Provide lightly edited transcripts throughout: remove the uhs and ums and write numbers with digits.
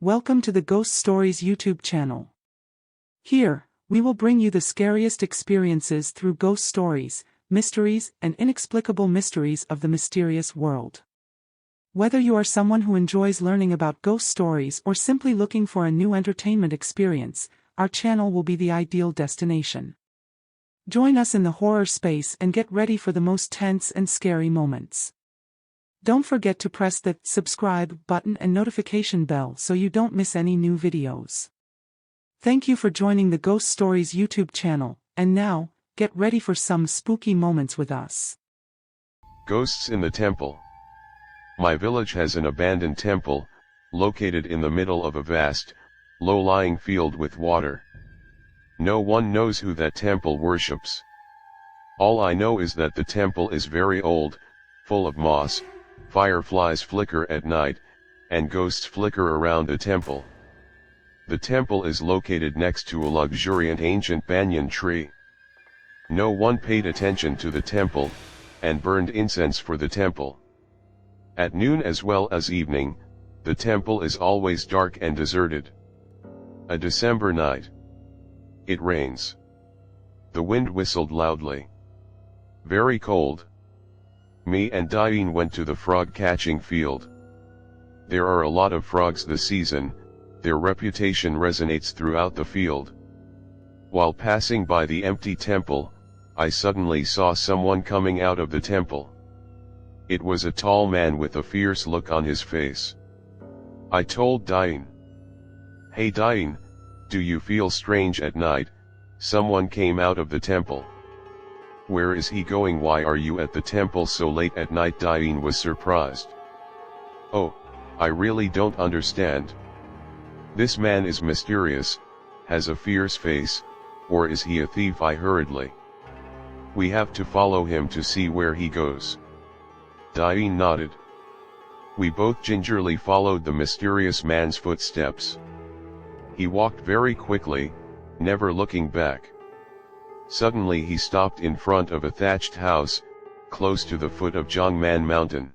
Welcome to the Ghost Stories YouTube channel. Here, we will bring you the scariest experiences through ghost stories, mysteries, and inexplicable mysteries of the mysterious world. Whether you are someone who enjoys learning about ghost stories or simply looking for a new entertainment experience, our channel will be the ideal destination. Join us in the horror space and get ready for the most tense and scary moments. Don't forget to press the subscribe button and notification bell so you don't miss any new videos. Thank you for joining the Ghost Stories YouTube channel, and now, get ready for some spooky moments with us. Ghosts in the temple. My village has an abandoned temple, located in the middle of a vast, low-lying field with water. No one knows who that temple worships. All I know is that the temple is very old, full of moss. Fireflies flicker at night, and ghosts flicker around the temple. The temple is located next to a luxuriant ancient banyan tree. No one paid attention to the temple, and burned incense for the temple. At noon as well as evening, the temple is always dark and deserted. A December night. It rains. The wind whistled loudly. Very cold. Me and Diane went to the frog-catching field. There are a lot of frogs this season, their reputation resonates throughout the field. While passing by the empty temple, I suddenly saw someone coming out of the temple. It was a tall man with a fierce look on his face. I told Diane. "Hey Diane, do you feel strange at night? Someone came out of the temple. Where is he going? Why are you at the temple so late at night?" Diane was surprised. "Oh, I really don't understand. This man is mysterious, has a fierce face, or is he a thief?" I hurriedly. "We have to follow him to see where he goes." Diane nodded. We both gingerly followed the mysterious man's footsteps. He walked very quickly, never looking back. Suddenly he stopped in front of a thatched house, close to the foot of Jongman Mountain.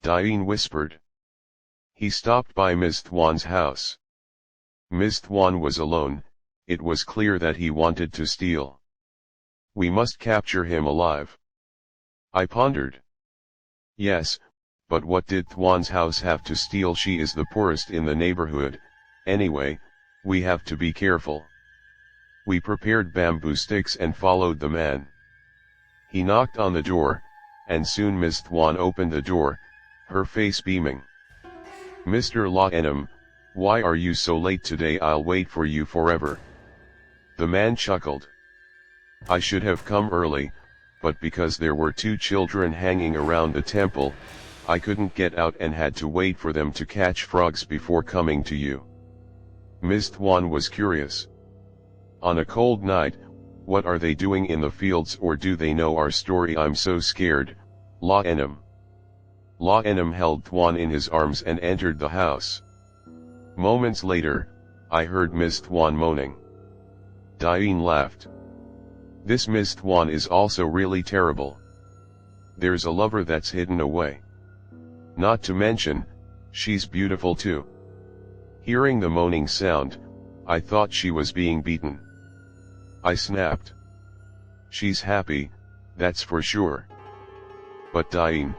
Diane whispered. He stopped by Ms. Thwan's house. Ms. Thwan was alone. It was clear that he wanted to steal. We must capture him alive. I pondered. Yes, but what did Thwan's house have to steal? She is the poorest in the neighborhood. Anyway, we have to be careful. We prepared bamboo sticks and followed the man. He knocked on the door, and soon Ms. Thwan opened the door, her face beaming. "Mr. Law Enum, why are you so late today? I'll wait for you forever." The man chuckled. "I should have come early, but because there were two children hanging around the temple, I couldn't get out and had to wait for them to catch frogs before coming to you." Ms. Thwan was curious. "On a cold night, what are they doing in the fields, or do they know our story? I'm so scared, Law Enum." Law Enum held Thwan in his arms and entered the house. Moments later, I heard Ms. Thwan moaning. Diane laughed. "This Ms. Thwan is also really terrible. There's a lover that's hidden away. Not to mention, she's beautiful too." Hearing the moaning sound, I thought she was being beaten. I snapped. "She's happy, that's for sure. But Diane,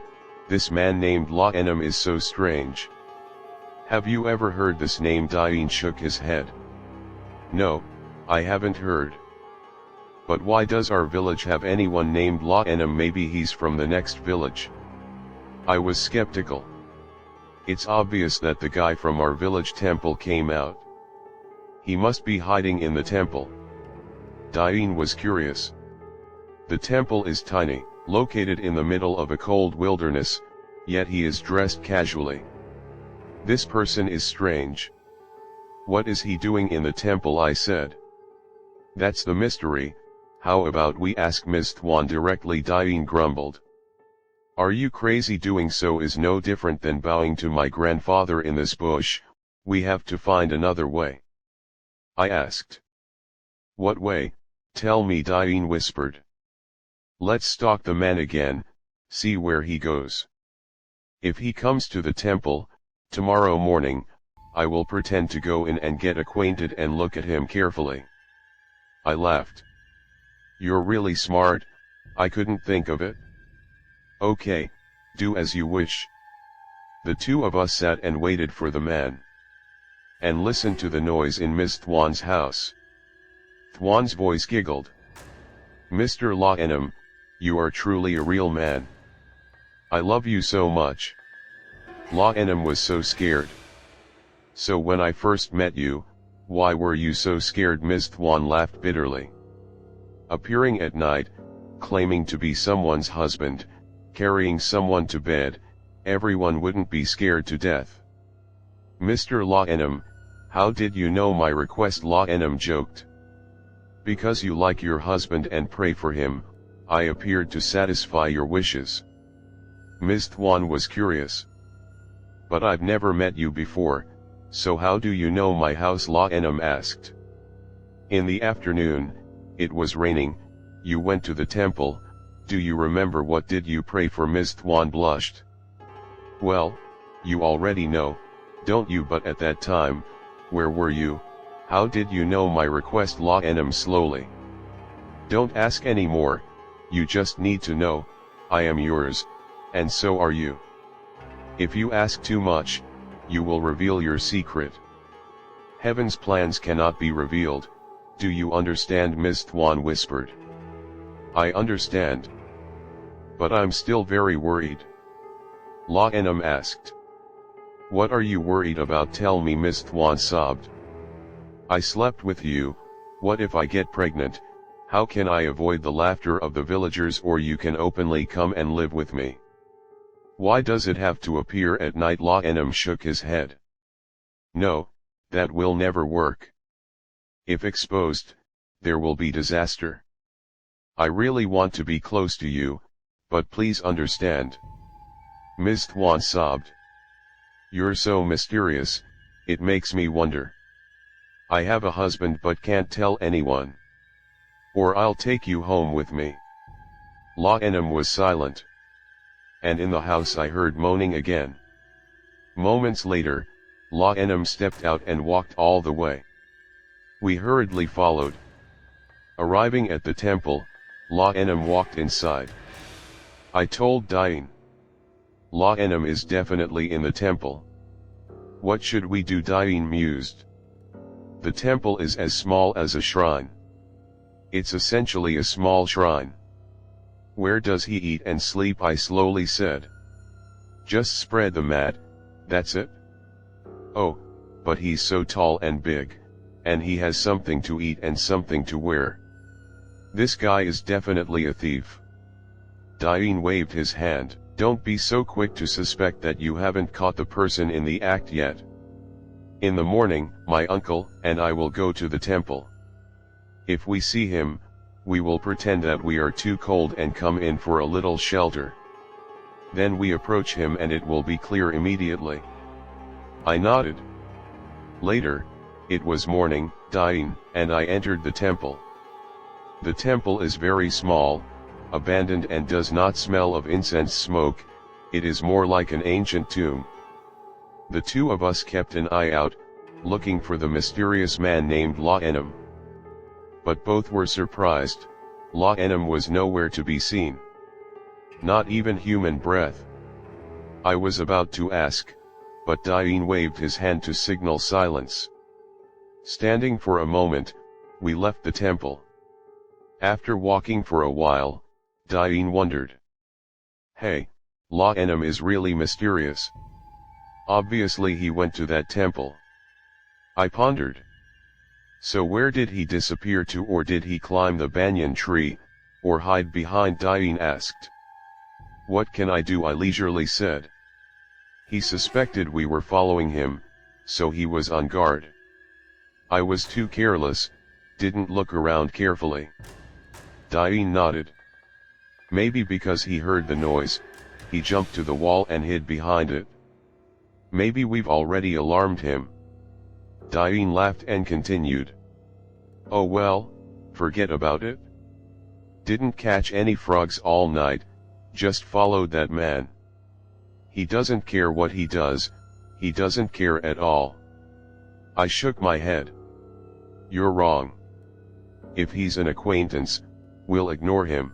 this man named Law Enum is so strange. Have you ever heard this name?" Diane shook his head. "No, I haven't heard. But why does our village have anyone named Law Enum? Maybe he's from the next village." I was skeptical. It's obvious that the guy from our village temple came out. He must be hiding in the temple. Diane was curious. The temple is tiny, located in the middle of a cold wilderness, yet he is dressed casually. This person is strange. What is he doing in the temple? I said. "That's the mystery. How about we ask Ms. Thwan directly?" Diane grumbled. "Are you crazy? Doing so is no different than bowing to my grandfather in this bush. We have to find another way." I asked. "What way? Tell me," Diane whispered. "Let's stalk the man again, see where he goes. If he comes to the temple, tomorrow morning, I will pretend to go in and get acquainted and look at him carefully." I laughed. "You're really smart, I couldn't think of it." "Okay, do as you wish." The two of us sat and waited for the man. And listened to the noise in Miss Thwan's house. Thwan's voice giggled. "Mr. Law-Enum, you are truly a real man. I love you so much." Law-Enum was so scared. "So when I first met you, why were you so scared?" Miss Thwan laughed bitterly. "Appearing at night, claiming to be someone's husband, carrying someone to bed, everyone wouldn't be scared to death." "Mr. Law-Enum, how did you know my request?" Law-Enum joked. "Because you like your husband and pray for him, I appeared to satisfy your wishes." Miss Thwan was curious. "But I've never met you before, so how do you know my house?" Law-Enum asked. "In the afternoon, it was raining, you went to the temple, do you remember? What did you pray for?" Miss Thwan blushed. "Well, you already know, don't you? But at that time, where were you? How did you know my request?" Law-Enum slowly. "Don't ask any more, you just need to know, I am yours, and so are you. If you ask too much, you will reveal your secret. Heaven's plans cannot be revealed, do you understand?" Miss Thwan whispered. "I understand. But I'm still very worried." Law-Enum asked. "What are you worried about? Tell me." Miss Thwan sobbed. "I slept with you, what if I get pregnant? How can I avoid the laughter of the villagers? Or you can openly come and live with me. Why does it have to appear at night?" Law-Enum shook his head. "No, that will never work. If exposed, there will be disaster. I really want to be close to you, but please understand." Miss Thwan sobbed. "You're so mysterious, it makes me wonder. I have a husband but can't tell anyone. Or I'll take you home with me." Law-Enum was silent. And in the house I heard moaning again. Moments later, Law-Enum stepped out and walked all the way. We hurriedly followed. Arriving at the temple, Law-Enum walked inside. I told Diane. "Law-Enum is definitely in the temple. What should we do?" Diane mused. "The temple is as small as a shrine. It's essentially a small shrine." "Where does he eat and sleep?" I slowly said. "Just spread the mat, that's it." "Oh, but he's so tall and big, and he has something to eat and something to wear. This guy is definitely a thief." Diane waved his hand. "Don't be so quick to suspect that you haven't caught the person in the act yet. In the morning, my uncle and I will go to the temple. If we see him, we will pretend that we are too cold and come in for a little shelter. Then we approach him and it will be clear immediately." I nodded. Later, it was morning, Diane and I entered the temple. The temple is very small, abandoned and does not smell of incense smoke, it is more like an ancient tomb. The two of us kept an eye out, looking for the mysterious man named Law-Enum. But both were surprised, Law-Enum was nowhere to be seen. Not even human breath. I was about to ask, but Diane waved his hand to signal silence. Standing for a moment, we left the temple. After walking for a while, Diane wondered. "Hey, Law-Enum is really mysterious. Obviously he went to that temple." I pondered. So where did he disappear to, or did he climb the banyan tree, or hide behind? Diane asked. "What can I do?" I leisurely said. He suspected we were following him, so he was on guard. I was too careless, didn't look around carefully. Diane nodded. "Maybe because he heard the noise, he jumped to the wall and hid behind it. Maybe we've already alarmed him." Diane laughed and continued. "Oh well, forget about it. Didn't catch any frogs all night, just followed that man. He doesn't care what he does, he doesn't care at all. I shook my head. You're wrong. If he's an acquaintance, we'll ignore him.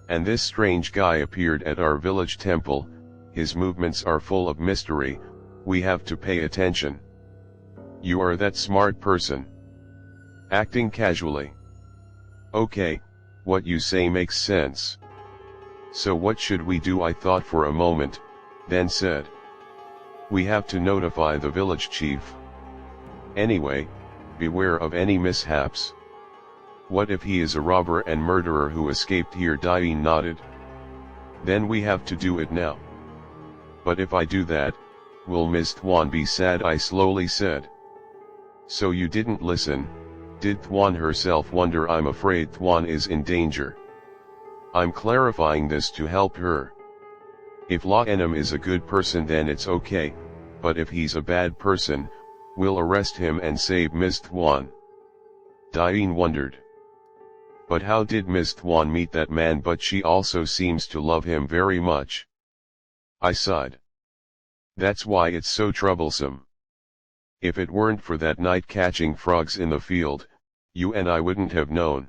And this strange guy appeared at our village temple, his movements are full of mystery, we have to pay attention. You are that smart person. Acting casually. Okay, what you say makes sense. So what should we do? I thought for a moment, then said. We have to notify the village chief. Anyway, beware of any mishaps. What if he is a robber and murderer who escaped here? Diane nodded. Then we have to do it now. But if I do that, will Miss Thwan be sad? I slowly said. So you didn't listen, did Thwan herself wonder? I'm afraid Thwan is in danger. I'm clarifying this to help her. If La Enam is a good person then it's okay, but if he's a bad person, we'll arrest him and save Miss Thwan. Diane wondered. But how did Miss Thwan meet that man? But she also seems to love him very much. I sighed. That's why it's so troublesome. If it weren't for that night catching frogs in the field, you and I wouldn't have known.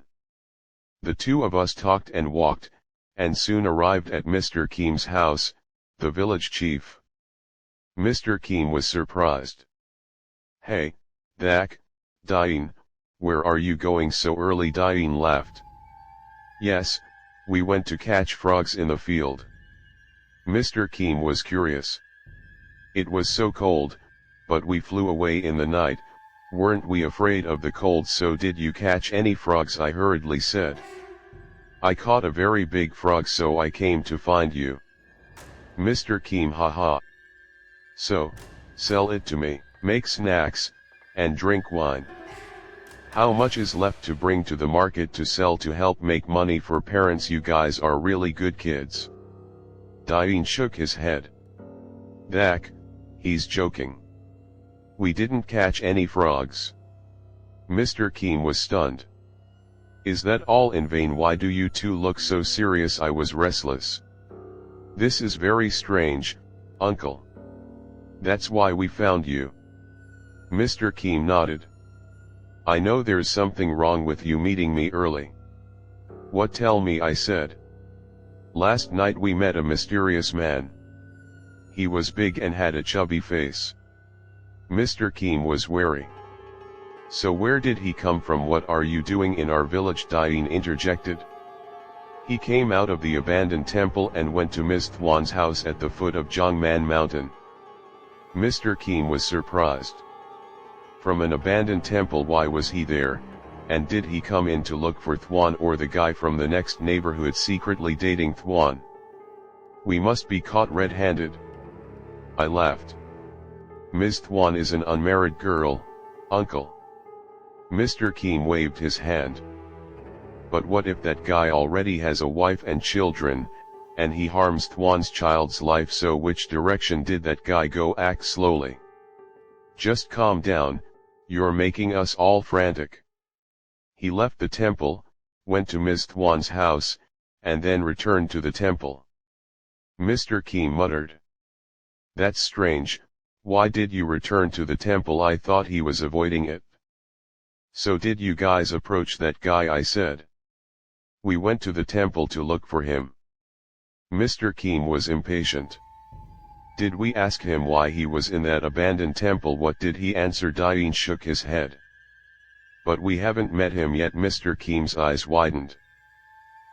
The two of us talked and walked, and soon arrived at Mr. Keem's house, the village chief. Mr. Keem was surprised. Hey, Dak, Diane, where are you going so early? Diane laughed. Yes, we went to catch frogs in the field. Mr. Keem was curious. It was so cold, but we flew away in the night, weren't we afraid of the cold? So did you catch any frogs? I hurriedly said. I caught a very big frog, so I came to find you. Mr. Keem haha. So, sell it to me, make snacks, and drink wine. How much is left to bring to the market to sell to help make money for parents? You guys are really good kids. Diane shook his head. Dak, he's joking. We didn't catch any frogs. Mr. Keem was stunned. Is that all in vain? Why do you two look so serious? I was restless. This is very strange, uncle. That's why we found you. Mr. Keem nodded. I know there's something wrong with you meeting me early. What? Tell me, I said. Last night we met a mysterious man. He was big and had a chubby face. Mr. Keem was wary. So where did he come from? What are you doing in our village? Diane interjected. He came out of the abandoned temple and went to Miss Thwan's house at the foot of Jongman Mountain. Mr. Keem was surprised. From an abandoned temple? Why was he there, and did he come in to look for Thwan or the guy from the next neighborhood secretly dating Thwan? We must be caught red-handed. I laughed. Miss Thwan is an unmarried girl, uncle. Mr. Keem waved his hand. But what if that guy already has a wife and children, and he harms Thwan's child's life? So which direction did that guy go? Act slowly. Just calm down, you're making us all frantic. He left the temple, went to Miss Thwan's house, and then returned to the temple. Mr. Keem muttered. That's strange, why did you return to the temple? I thought he was avoiding it. So did you guys approach that guy? I said. We went to the temple to look for him. Mr. Keem was impatient. Did we ask him why he was in that abandoned temple? What did he answer? Diane shook his head. But we haven't met him yet. Mr. Keem's eyes widened.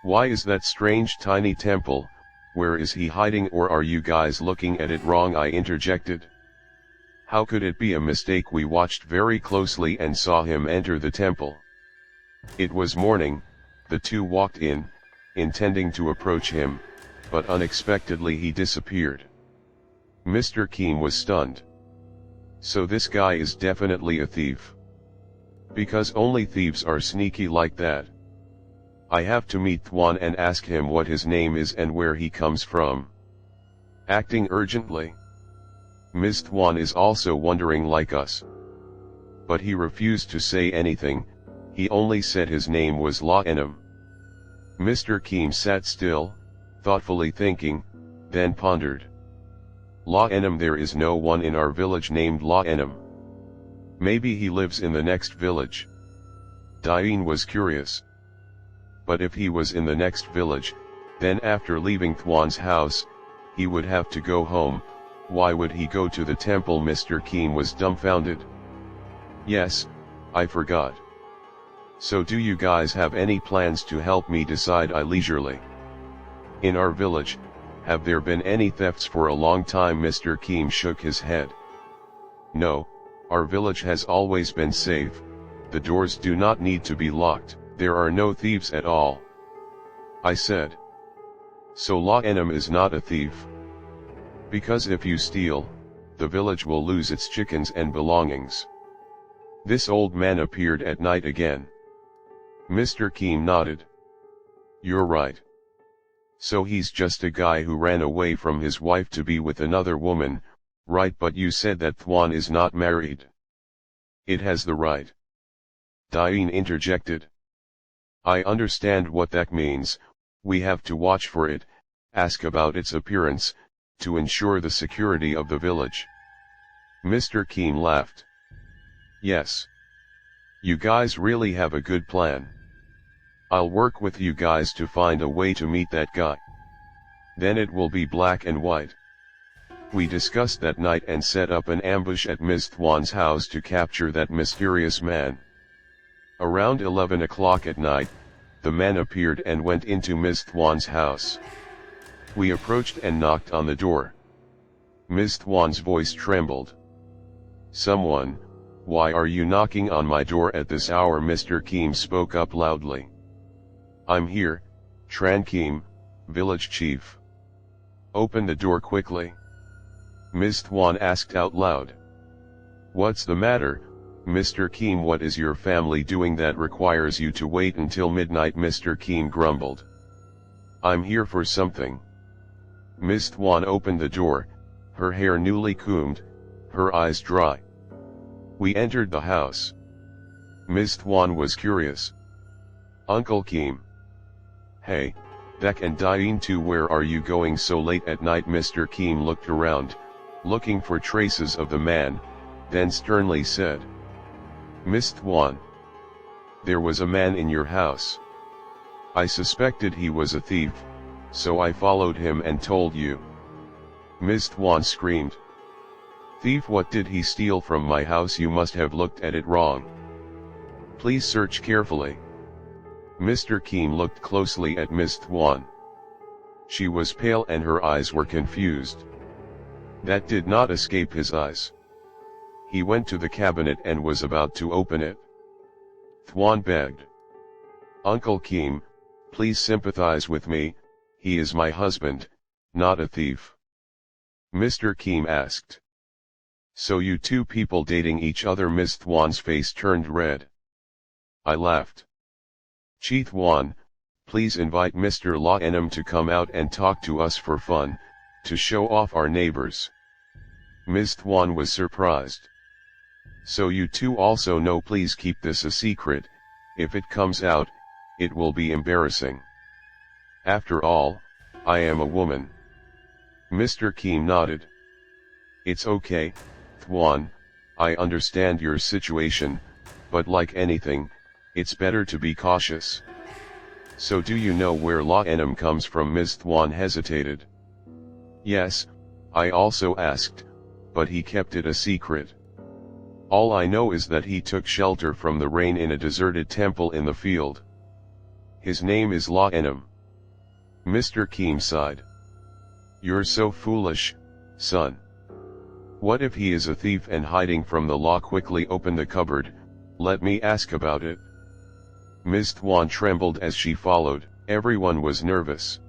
Why is that strange tiny temple? Where is he hiding? Or are you guys looking at it wrong? I interjected. How could it be a mistake? We watched very closely and saw him enter the temple. It was morning, the two walked in, intending to approach him, but unexpectedly he disappeared. Mr. Keem was stunned. So this guy is definitely a thief. Because only thieves are sneaky like that. I have to meet Thwan and ask him what his name is and where he comes from. Acting urgently. Ms. Thwan is also wondering like us. But he refused to say anything, he only said his name was La Enam. Mr. Keem sat still, thoughtfully thinking, then pondered. La Enam? There is no one in our village named La Enam. Maybe he lives in the next village. Diane was curious. But if he was in the next village, then after leaving Thwan's house, he would have to go home. Why would he go to the temple? Mr. Keem was dumbfounded. Yes, I forgot. So do you guys have any plans to help me decide? I leisurely. In our village, have there been any thefts for a long time? Mr. Keem shook his head. No, our village has always been safe. The doors do not need to be locked. There are no thieves at all, I said. So La Enam is not a thief? Because if you steal, the village will lose its chickens and belongings. This old man appeared at night again. Mr. Keem nodded. You're right. So he's just a guy who ran away from his wife to be with another woman, right? But you said that Thwan is not married. It has the right. Diane interjected. I understand what that means. We have to watch for it, ask about its appearance, to ensure the security of the village. Mr. Keem laughed. Yes. You guys really have a good plan. I'll work with you guys to find a way to meet that guy. Then it will be black and white. We discussed that night and set up an ambush at Ms. Thwan's house to capture that mysterious man. Around 11 o'clock at night, the man appeared and went into Ms. Thwan's house. We approached and knocked on the door. Ms. Thwan's voice trembled. Someone, why are you knocking on my door at this hour? Mr. Keem spoke up loudly. I'm here, Tran Keem, village chief. Open the door quickly. Ms. Thwan asked out loud. What's the matter, Mr. Keem? What is your family doing that requires you to wait until midnight? Mr. Keem grumbled. I'm here for something. Ms. Thwan opened the door, her hair newly combed, her eyes dry. We entered the house. Ms. Thwan was curious. Uncle Keem. Hey, Beck and Diane too. Where are you going so late at night? Mr. Keem looked around, looking for traces of the man, then sternly said. Miss Thwan. There was a man in your house. I suspected he was a thief, so I followed him and told you. Ms. Thwan screamed. Thief? What did he steal from my house? You must have looked at it wrong. Please search carefully. Mr. Keem looked closely at Ms. Thwan. She was pale and her eyes were confused. That did not escape his eyes. He went to the cabinet and was about to open it. Thwan begged. Uncle Keem, please sympathize with me, he is my husband, not a thief. Mr. Keem asked. So you two people dating each other? Ms. Thwan's face turned red. I laughed. Chi Thwan, please invite Mr. La Enam to come out and talk to us for fun, to show off our neighbors. Ms. Thwan was surprised. So you two also know? Please keep this a secret, if it comes out, it will be embarrassing. After all, I am a woman. Mr. Keem nodded. It's okay, Thwan, I understand your situation, but like anything, it's better to be cautious. So do you know where La Enam comes from? Ms. Thwan hesitated. Yes, I also asked, but he kept it a secret. All I know is that he took shelter from the rain in a deserted temple in the field. His name is La Enam. Mr. Keem sighed. You're so foolish, son. What if he is a thief and hiding from the law? Quickly open the cupboard, let me ask about it. Ms. Thwan trembled as she followed. Everyone was nervous.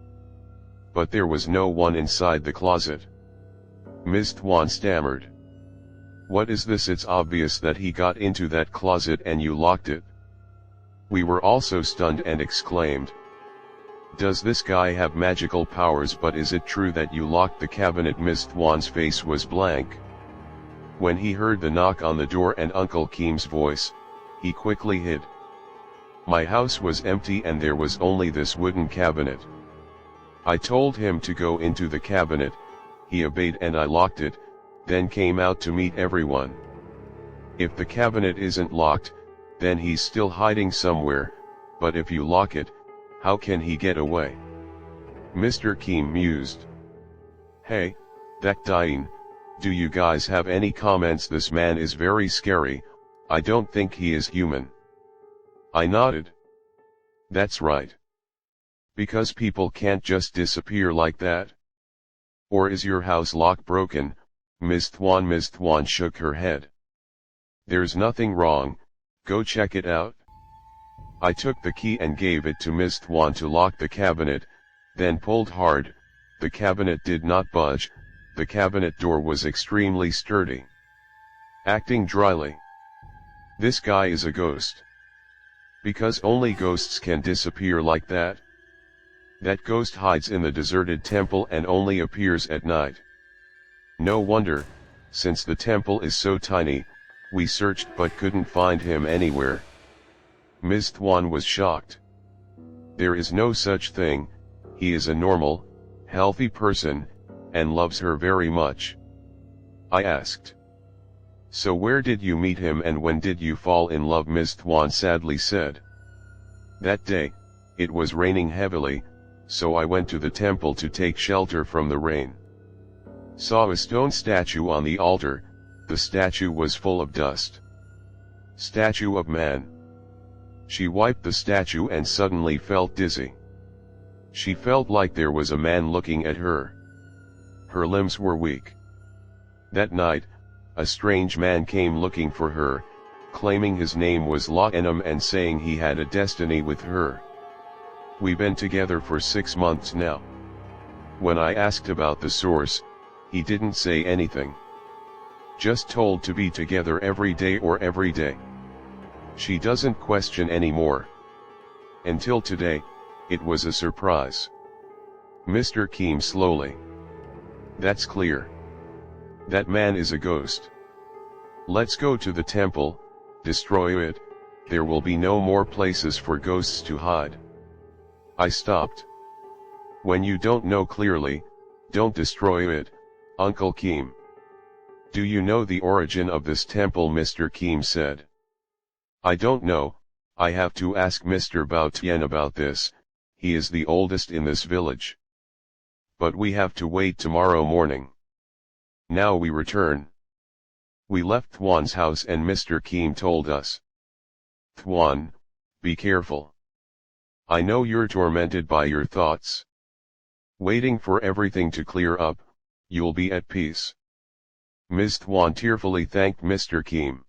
But there was no one inside the closet. Ms. Thwan stammered. What is this? It's obvious that he got into that closet and you locked it. We were also stunned and exclaimed. Does this guy have magical powers? But is it true that you locked the cabinet? Ms. Thwan's face was blank. When he heard the knock on the door and Uncle Keem's voice, he quickly hid. My house was empty and there was only this wooden cabinet. I told him to go into the cabinet, he obeyed and I locked it, then came out to meet everyone. If the cabinet isn't locked, then he's still hiding somewhere, but if you lock it, how can he get away? Mr. Keem mused. Hey, that dying, do you guys have any comments? This man is very scary, I don't think he is human. I nodded. That's right. Because people can't just disappear like that. Or is your house lock broken? Miss Thwan shook her head. There's nothing wrong, go check it out. I took the key and gave it to Miss Thwan to lock the cabinet, then pulled hard. The cabinet did not budge, the cabinet door was extremely sturdy. Acting dryly. This guy is a ghost. Because only ghosts can disappear like that. That ghost hides in the deserted temple and only appears at night. No wonder, since the temple is so tiny, we searched but couldn't find him anywhere. Ms. Thwan was shocked. There is no such thing, he is a normal, healthy person, and loves her very much. I asked. So where did you meet him and when did you fall in love? Ms. Thwan sadly said. That day, it was raining heavily, so I went to the temple to take shelter from the rain. Saw a stone statue on the altar, the statue was full of dust. Statue of man. She wiped the statue and suddenly felt dizzy. She felt like there was a man looking at her. Her limbs were weak. That night, a strange man came looking for her, claiming his name was La Enum and saying he had a destiny with her. We've been together for 6 months now. When I asked about the source, he didn't say anything. Just told to be together every day or every day. She doesn't question anymore. Until today, it was a surprise. Mr. Keem slowly. That's clear. That man is a ghost. Let's go to the temple, destroy it, there will be no more places for ghosts to hide. I stopped. When you don't know clearly, don't destroy it, Uncle Keem. Do you know the origin of this temple? Mr. Keem said. I don't know, I have to ask Mr. Bao Tian about this, he is the oldest in this village. But we have to wait tomorrow morning. Now we return. We left Thwan's house and Mr. Keem told us. Thwan, be careful. I know you're tormented by your thoughts. Waiting for everything to clear up, you'll be at peace. Ms. Thwan tearfully thanked Mr. Keem.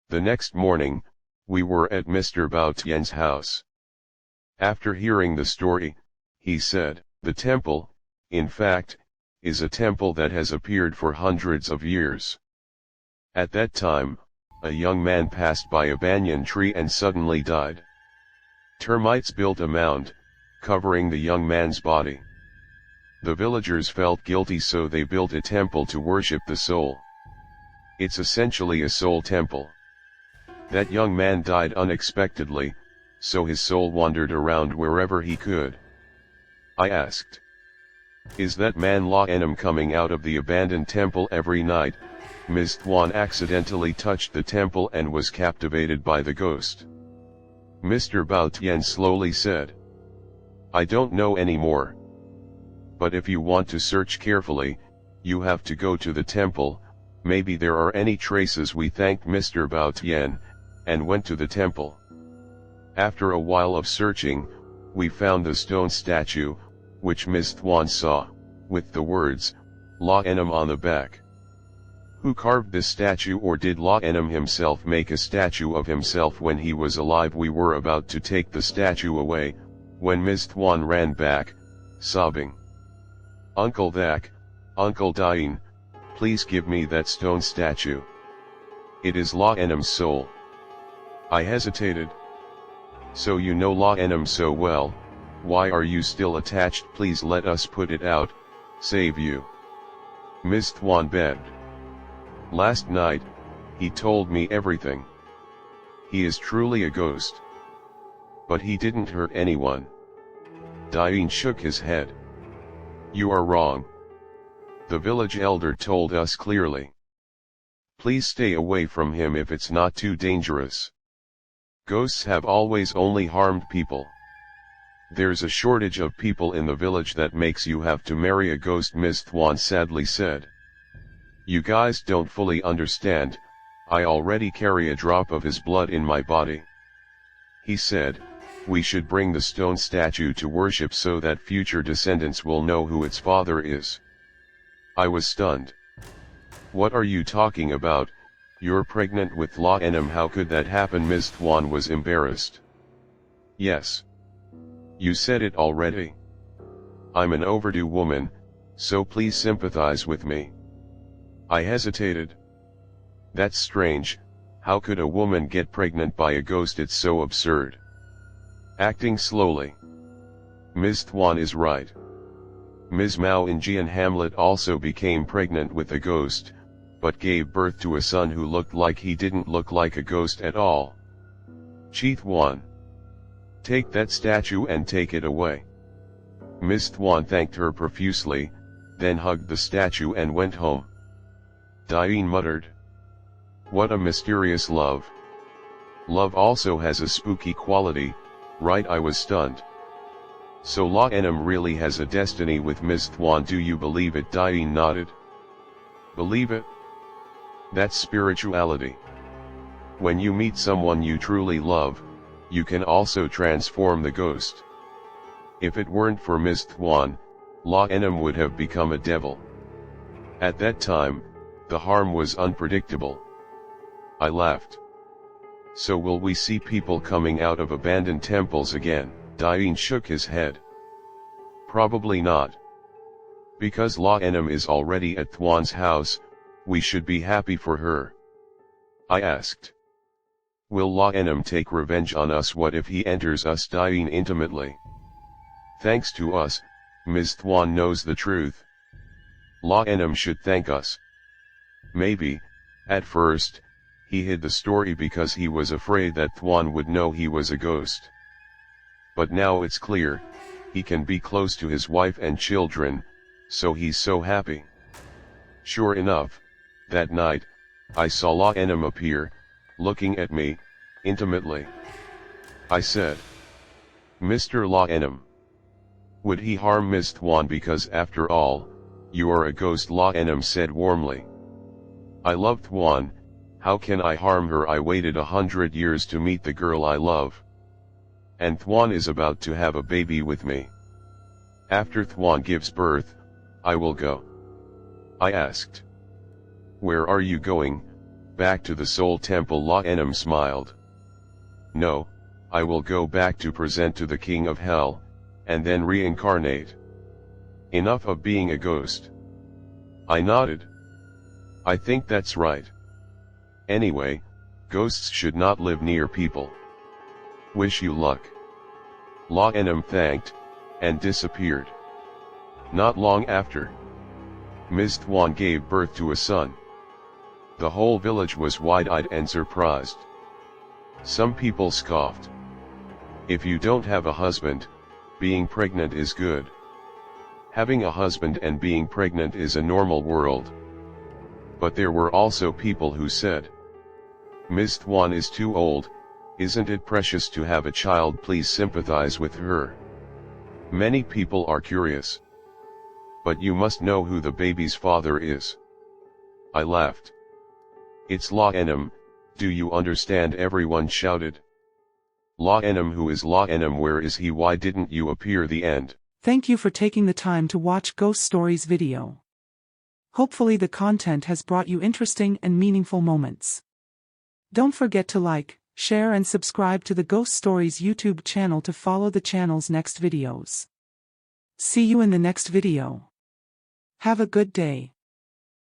The next morning, we were at Mr. Bao Tian's house. After hearing the story, he said, the temple, in fact, is a temple that has appeared for hundreds of years. At that time, a young man passed by a banyan tree and suddenly died. Termites built a mound, covering the young man's body. The villagers felt guilty, so they built a temple to worship the soul. It's essentially a soul temple. That young man died unexpectedly, so his soul wandered around wherever he could. I asked. Is that man La Enum coming out of the abandoned temple every night? Ms. Thwan accidentally touched the temple and was captivated by the ghost. Mr. Bao Tian slowly said. I don't know anymore. But if you want to search carefully, you have to go to the temple, maybe there are any traces. We thanked Mr. Bao Tian, and went to the temple. After a while of searching, we found the stone statue, which Ms. Thwan saw, with the words, La Enum on the back. Who carved this statue, or did La Enum himself make a statue of himself when he was alive? We were about to take the statue away, when Ms. Thwan ran back, sobbing. Uncle Thak, Uncle Dain, please give me that stone statue. It is La Enum's soul. I hesitated. So you know La Enum so well, why are you still attached? Please let us put it out, save you. Ms. Thwan begged. Last night, he told me everything. He is truly a ghost. But he didn't hurt anyone. Dain shook his head. You are wrong. The village elder told us clearly. Please stay away from him if it's not too dangerous. Ghosts have always only harmed people. There's a shortage of people in the village that makes you have to marry a ghost, Miss Thwan sadly said. You guys don't fully understand, I already carry a drop of his blood in my body. He said, we should bring the stone statue to worship so that future descendants will know who its father is. I was stunned. What are you talking about? You're pregnant with La Enem, how could that happen? Ms. Thwan was embarrassed. Yes. You said it already. I'm an overdue woman, so please sympathize with me. I hesitated. That's strange, how could a woman get pregnant by a ghost? It's so absurd. Acting slowly. Ms. Thwan is right. Ms. Mao in Jian Hamlet also became pregnant with a ghost, but gave birth to a son who looked like he didn't look like a ghost at all. Chi Thwan. Take that statue and take it away. Ms. Thwan thanked her profusely, then hugged the statue and went home. Diane muttered. What a mysterious love. Love also has a spooky quality, right? I was stunned. So La Enem really has a destiny with Ms. Thwan, do you believe it? Diane nodded. Believe it? That's spirituality. When you meet someone you truly love, you can also transform the ghost. If it weren't for Ms. Thwan, La Enem would have become a devil. At that time, the harm was unpredictable. I laughed. So will we see people coming out of abandoned temples again? Diane shook his head. Probably not. Because La Enem is already at Thwan's house, we should be happy for her. I asked. Will La Enem take revenge on us? What if he enters us? Diane intimately. Thanks to us, Ms. Thwan knows the truth. La Enem should thank us. Maybe, at first, he hid the story because he was afraid that Thwan would know he was a ghost. But now it's clear, he can be close to his wife and children, so he's so happy. Sure enough, that night, I saw La Enem appear, looking at me, intimately. I said, Mr. La Enem. Would he harm Ms. Thwan? Because after all, you are a ghost, La Enem said warmly. I love Thwan, how can I harm her? I waited 100 years to meet the girl I love. And Thwan is about to have a baby with me. After Thwan gives birth, I will go. I asked. Where are you going? Back to the Soul Temple? La Enem smiled. No, I will go back to present to the King of Hell, and then reincarnate. Enough of being a ghost. I nodded. I think that's right. Anyway, ghosts should not live near people. Wish you luck. La Enem thanked, and disappeared. Not long after, Ms. Thwan gave birth to a son. The whole village was wide-eyed and surprised. Some people scoffed. If you don't have a husband, being pregnant is good. Having a husband and being pregnant is a normal world. But there were also people who said, Ms. Thwan is too old, isn't it precious to have a child? Please sympathize with her. Many people are curious. But you must know who the baby's father is. I laughed. It's La Enem, do you understand? Everyone shouted. La Enem, who is La Enem? Where is he? Why didn't you appear? The end. Thank you for taking the time to watch Ghost Stories video. Hopefully the content has brought you interesting and meaningful moments. Don't forget to like, share and subscribe to the Ghost Stories YouTube channel to follow the channel's next videos. See you in the next video. Have a good day.